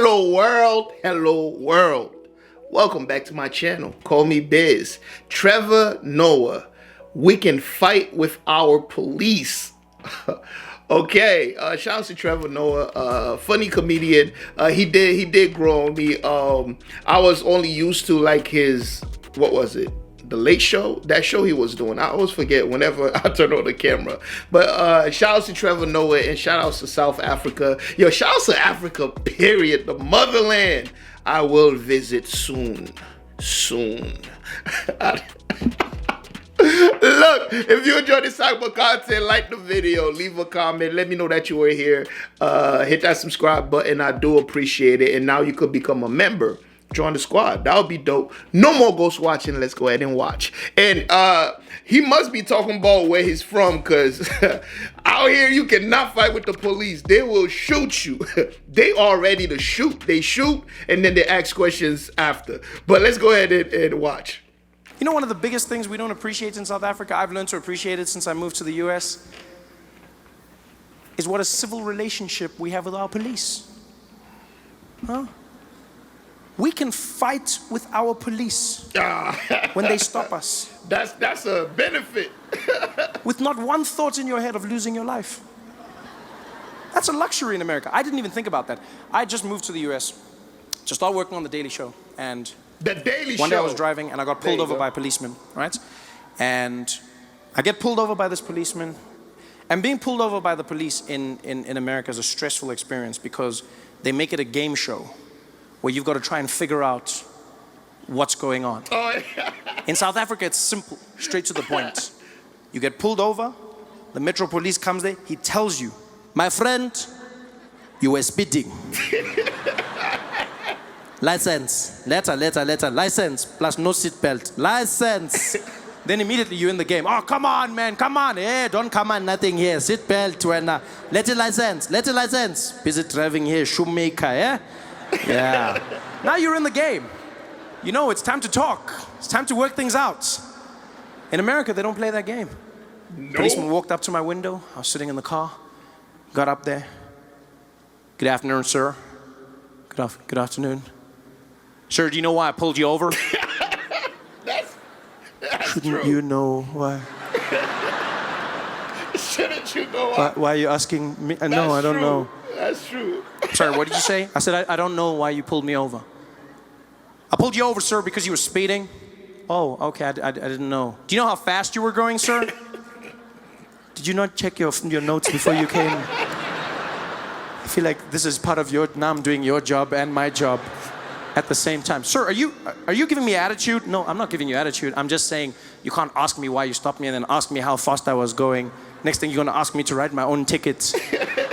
Hello world, hello world. Welcome back to my channel. Call me Biz. Trevor Noah. We can fight with our police. Okay, shout out to Trevor Noah, funny comedian. He did grow on me. I was only used to like his, what was it? The Late Show, that show he was doing. I always forget whenever I turn on the camera. But shout out to Trevor Noah and shout outs to South Africa. Yo, shout out to Africa, period. The motherland. I will visit soon. Soon. Look, if you enjoyed this type of content, like the video, leave a comment, let me know that you were here. Hit that subscribe button. I do appreciate it. And now you could become a member. Join the squad. That would be dope. No more ghost watching. Let's go ahead and watch. And he must be talking about where he's from, because out here you cannot fight with the police. They will shoot you. They are ready to shoot. They shoot and then they ask questions after. But let's go ahead and watch. You know, one of the biggest things we don't appreciate in South Africa, I've learned to appreciate it since I moved to the US, is what a civil relationship we have with our police. Huh? We can fight with our police when they stop us. That's a benefit. With not one thought in your head of losing your life. That's a luxury in America. I didn't even think about that. I just moved to the US to start working on The Daily Show. And The Daily Show. one day I was driving and I got pulled over by a policeman, right? And I get pulled over by this policeman. And being pulled over by the police in America is a stressful experience because they make it a game show where you've got to try and figure out what's going on. Oh, yeah. In South Africa, it's simple, straight to the point. You get pulled over, the Metro Police comes there, he tells you, my friend, you were speeding. License, letter, license, plus no seatbelt, license. Then immediately you're in the game. Oh, come on, man, come on. Hey, don't come on, nothing here. Seatbelt, when, letter license. Busy driving here, shoemaker, yeah? Yeah. Now you're in the game. You know, it's time to talk. It's time to work things out. In America, they don't play that game. No. Policeman walked up to my window. I was sitting in the car. Got up there. Good afternoon, sir. Good afternoon. Sir, do you know why I pulled you over? That's Shouldn't true. you know why? Shouldn't you know why? Why are you asking me? No, I don't true. know. That's true. Sorry, what did you say? I said, I don't know why you pulled me over. I pulled you over, sir, because you were speeding. Oh, okay, I didn't know. Do you know how fast you were going, sir? Did you not check your notes before you came? I feel like this is part of now I'm doing your job and my job at the same time. Sir, are you giving me attitude? No, I'm not giving you attitude. I'm just saying you can't ask me why you stopped me and then ask me how fast I was going. Next thing you're gonna ask me to write my own tickets.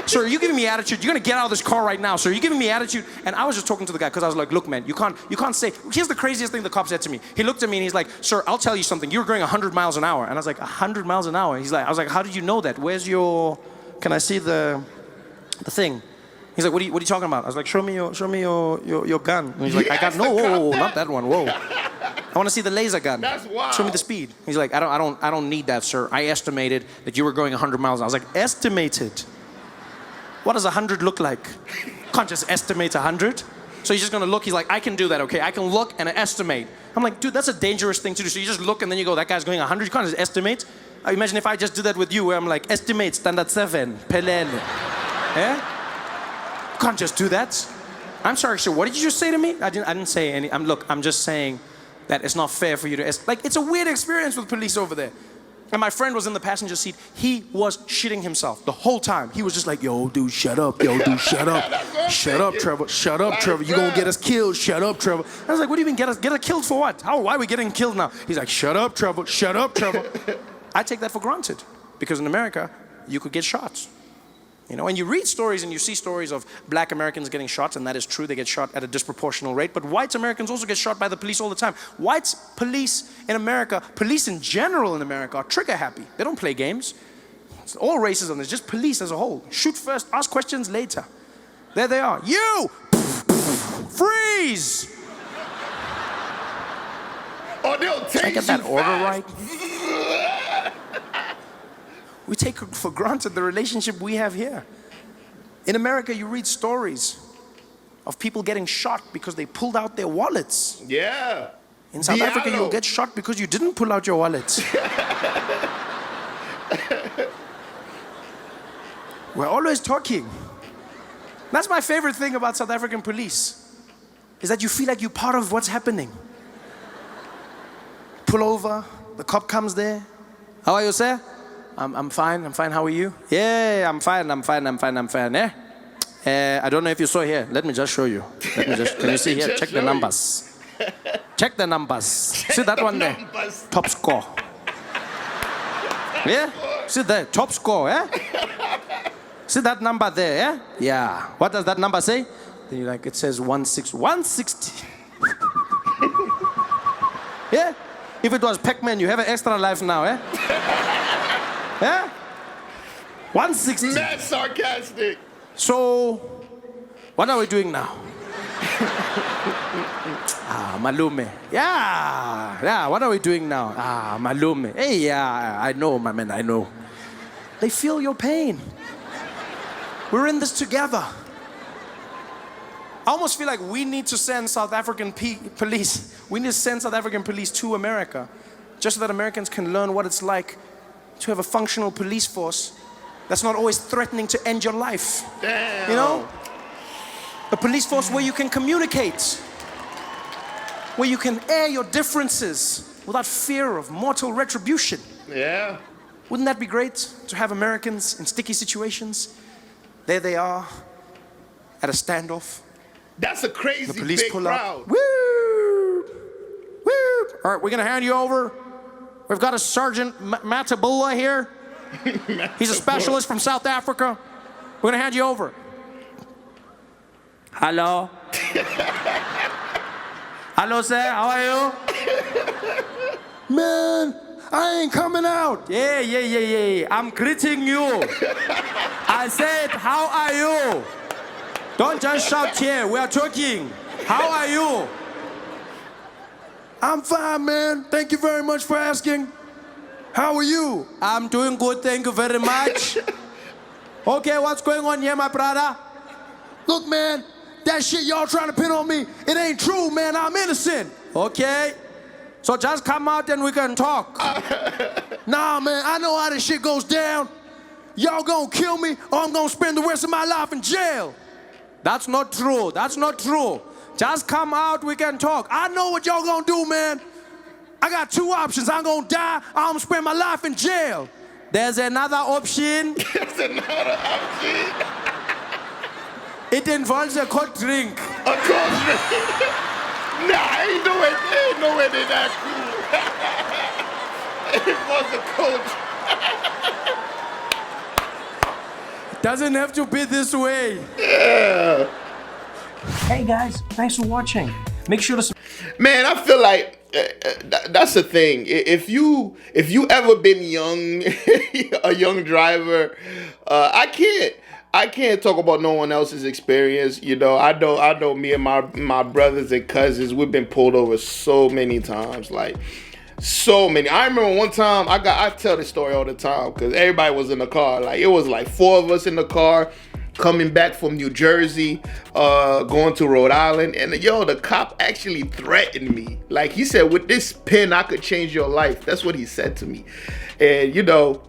Sir, are you giving me attitude? You're gonna get out of this car right now, sir. Are you giving me attitude? And I was just talking to the guy because I was like, look, man, you can't say. Here's the craziest thing the cop said to me. He looked at me and he's like, sir, I'll tell you something. You were going 100 miles an hour. And I was like, 100 miles an hour? I was like, how did you know that? Where's your, can I see the thing? He's like, what are you talking about? I was like, show me your gun. And he's like, I got, no, whoa, not that one, whoa. I want to see the laser gun. That's wild. Show me the speed. He's like, I don't need that, sir. I estimated that you were going 100 miles. I was like, estimated? What does 100 look like? Can't just estimate 100. So he's just gonna look. He's like, I can do that, okay? I can look and estimate. I'm like, dude, that's a dangerous thing to do. So you just look and then you go, that guy's going 100. You can't just estimate. Imagine if I just do that with you, where I'm like, estimate standard 7, pelele. Yeah? Can't just do that. I'm sorry, sir. What did you just say to me? I didn't say any. I'm just saying that it's not fair for you to it's a weird experience with police over there. And my friend was in the passenger seat. He was shitting himself the whole time. He was just like, yo, dude, shut up. Yo, dude, shut up. Shut up, Trevor. Shut up, Trevor. You're going to get us killed. Shut up, Trevor. I was like, what do you mean get us killed for what? Why are we getting killed now? He's like, shut up, Trevor. Shut up, Trevor. I take that for granted. Because in America, you could get shot. You know, and you read stories and you see stories of black Americans getting shot, and that is true, they get shot at a disproportional rate, but white Americans also get shot by the police all the time. White police in America, police in general in America, are trigger happy. They don't play games. It's all racism, it's just police as a whole. Shoot first, ask questions later. There they are. You! Freeze! Oh, they'll take Did I get that you order fast. right? We take for granted the relationship we have here. In America, you read stories of people getting shot because they pulled out their wallets. Yeah. In South Africa, you'll get shot because you didn't pull out your wallets. We're always talking. That's my favorite thing about South African police, is that you feel like you're part of what's happening. Pull over, the cop comes there. How are you, sir? I'm fine, how are you? Yeah, I'm fine, yeah? I don't know if you saw here. Let me just show you. Can you see here? Check the numbers. Check the numbers. See that one there? Top score. Yeah? See there? Top score, yeah? See that number there, yeah? Yeah. What does that number say? Then you're like, it says 160. Yeah? If it was Pac-Man, you have an extra life now, eh? Yeah? 160. Mad sarcastic. So, what are we doing now? Malume. Yeah, what are we doing now? Malume. Hey, yeah, I know, my man, I know. They feel your pain. We're in this together. I almost feel like we need to send South African police. We need to send South African police to America, just so that Americans can learn what it's like to have a functional police force that's not always threatening to end your life. Damn. You know? A police force where you can communicate, where you can air your differences without fear of mortal retribution. Yeah. Wouldn't that be great to have Americans in sticky situations? There they are at a standoff. That's a crazy The police big pull crowd. up. Woo! Woo! All right, we're gonna hand you over. We've got a Sergeant Matabula here. He's a specialist from South Africa. We're gonna hand you over. Hello. Hello, sir. How are you? Man, I ain't coming out. Yeah. I'm greeting you. I said, how are you? Don't just shout here. We are talking. How are you? I'm fine, man. Thank you very much for asking. How are you? I'm doing good. Thank you very much. Okay, what's going on here, my brother? Look, man, that shit y'all trying to pin on me, it ain't true, man. I'm innocent. Okay. So just come out and we can talk. Nah, man, I know how this shit goes down. Y'all gonna kill me or I'm gonna spend the rest of my life in jail. That's not true. That's not true. Just come out, we can talk. I know what y'all gonna do, man. I got two options. I'm gonna die or I'm gonna spend my life in jail. There's another option. There's another option. It involves a cold drink. A cold drink. Nah, ain't no way they're that cool. It was a cold drink. Doesn't have to be this way. Yeah. Hey guys, thanks for watching. Make sure to Man, I feel like that's the thing. If you ever been young, a young driver, I can't talk about no one else's experience. You know, I know me and my brothers and cousins, we've been pulled over so many times, like so many. I remember one time I tell this story all the time because everybody was in the car. Like it was like 4 of us in the car coming back from New Jersey, going to Rhode Island, and the cop actually threatened me. Like he said, with this pen I could change your life. That's what he said to me. And you know,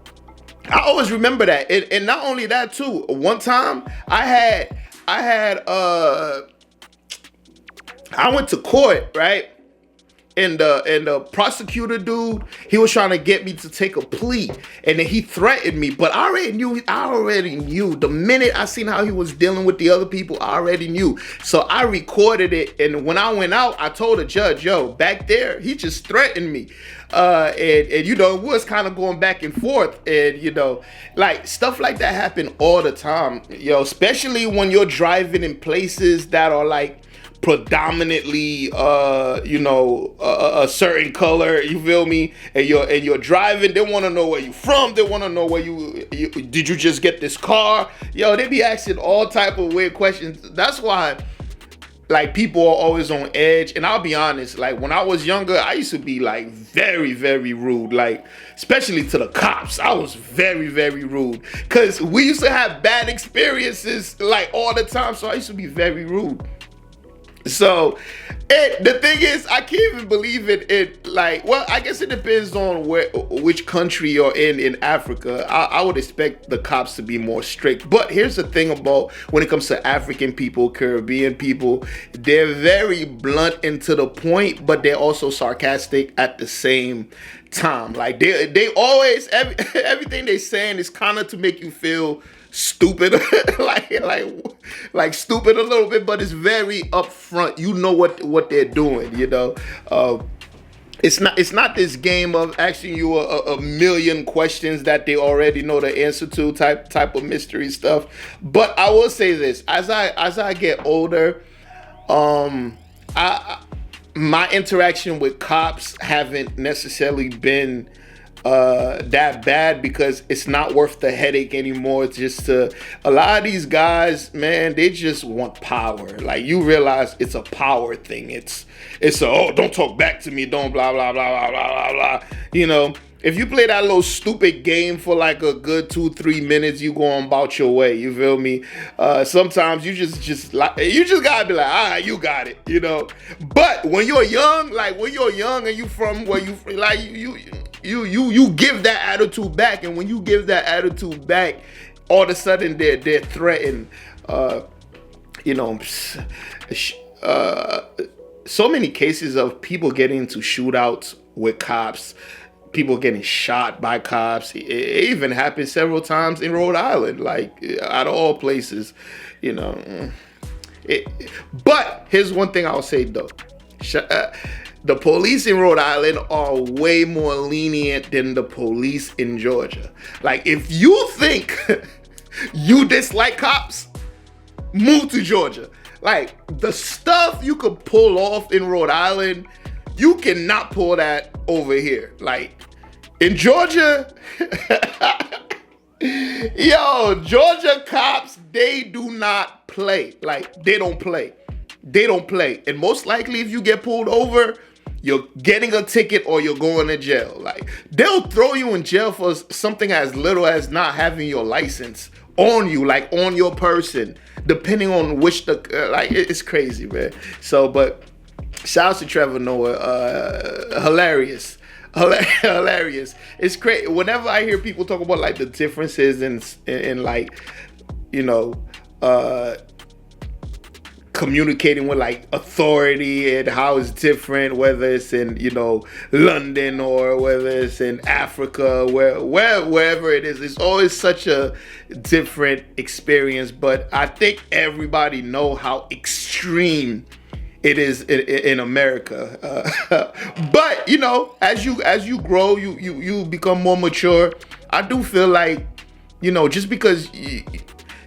I always remember that. And not only that too, one time I went to court, right? And the prosecutor dude, he was trying to get me to take a plea, and then he threatened me. But I already knew the minute I seen how he was dealing with the other people, I already knew. So I recorded it, and when I went out, I told the judge, yo, back there, he just threatened me. And you know, it was kind of going back and forth, and you know, like stuff like that happen all the time, especially when you're driving in places that are like predominantly a certain color, you feel me, and you're driving. They want to know where you from. They want to know where you did you just get this car. They be asking all type of weird questions. That's why like people are always on edge. And I'll be honest, like when I was younger, I used to be like very, very rude, like especially to the cops. I was very, very rude because we used to have bad experiences like all the time. So I used to be very rude. So, the thing is, I can't even believe it. Like, well, I guess it depends on which country you're in Africa. I would expect the cops to be more strict. But here's the thing about when it comes to African people, Caribbean people, they're very blunt and to the point, but they're also sarcastic at the same time. Like they always everything they saying is kind of to make you feel stupid, like stupid a little bit, but it's very upfront. You know what they're doing. It's not this game of asking you a million questions that they already know the answer to type of mystery stuff. But I will say this: as I get older, my interaction with cops haven't necessarily been that bad because it's not worth the headache anymore. It's just a lot of these guys, man, they just want power. Like, you realize it's a power thing. It's a, oh, don't talk back to me, don't blah blah blah blah blah blah blah. If you play that little stupid game for like a good 2-3 minutes, you go on about your way. You feel me? Sometimes you just gotta be like, all right, you got it. But when you're young, and you from where you like you give that attitude back, and when you give that attitude back, all of a sudden they're threatened. So many cases of people getting into shootouts with cops. People getting shot by cops. It even happened several times in Rhode Island, like out of all places, But here's one thing I'll say though. The police in Rhode Island are way more lenient than the police in Georgia. Like, if you think you dislike cops, move to Georgia. Like, the stuff you could pull off in Rhode Island, you cannot pull that over here. Like, in Georgia, Georgia cops, they do not play. Like, they don't play. And most likely, if you get pulled over, you're getting a ticket or you're going to jail. Like, they'll throw you in jail for something as little as not having your license on you, like on your person, depending on which it's crazy, man. So, but shouts to Trevor Noah, hilarious. It's crazy. Whenever I hear people talk about like the differences in like, communicating with like authority and how it's different, whether it's in London or whether it's in Africa, wherever it is, it's always such a different experience. But I think everybody know how extreme it is in America. But as you grow, you become more mature. I do feel like just because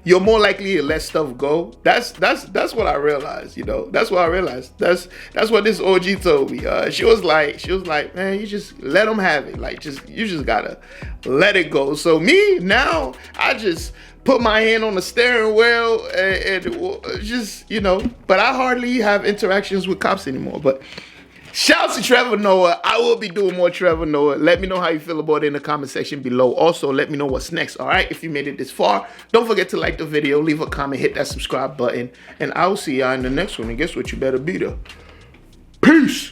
you're more likely to let stuff go. That's what I realized. That's what I realized. That's what this OG told me. She was like, man, you just let them have it. Like, you just gotta let it go. So me now, I just put my hand on the steering wheel and just But I hardly have interactions with cops anymore. But shouts to Trevor Noah. I will be doing more Trevor Noah. Let me know how you feel about it in the comment section below. Also, let me know what's next, all right? If you made it this far, don't forget to like the video, leave a comment, hit that subscribe button, and I will see y'all in the next one. And guess what? You better be there. Peace.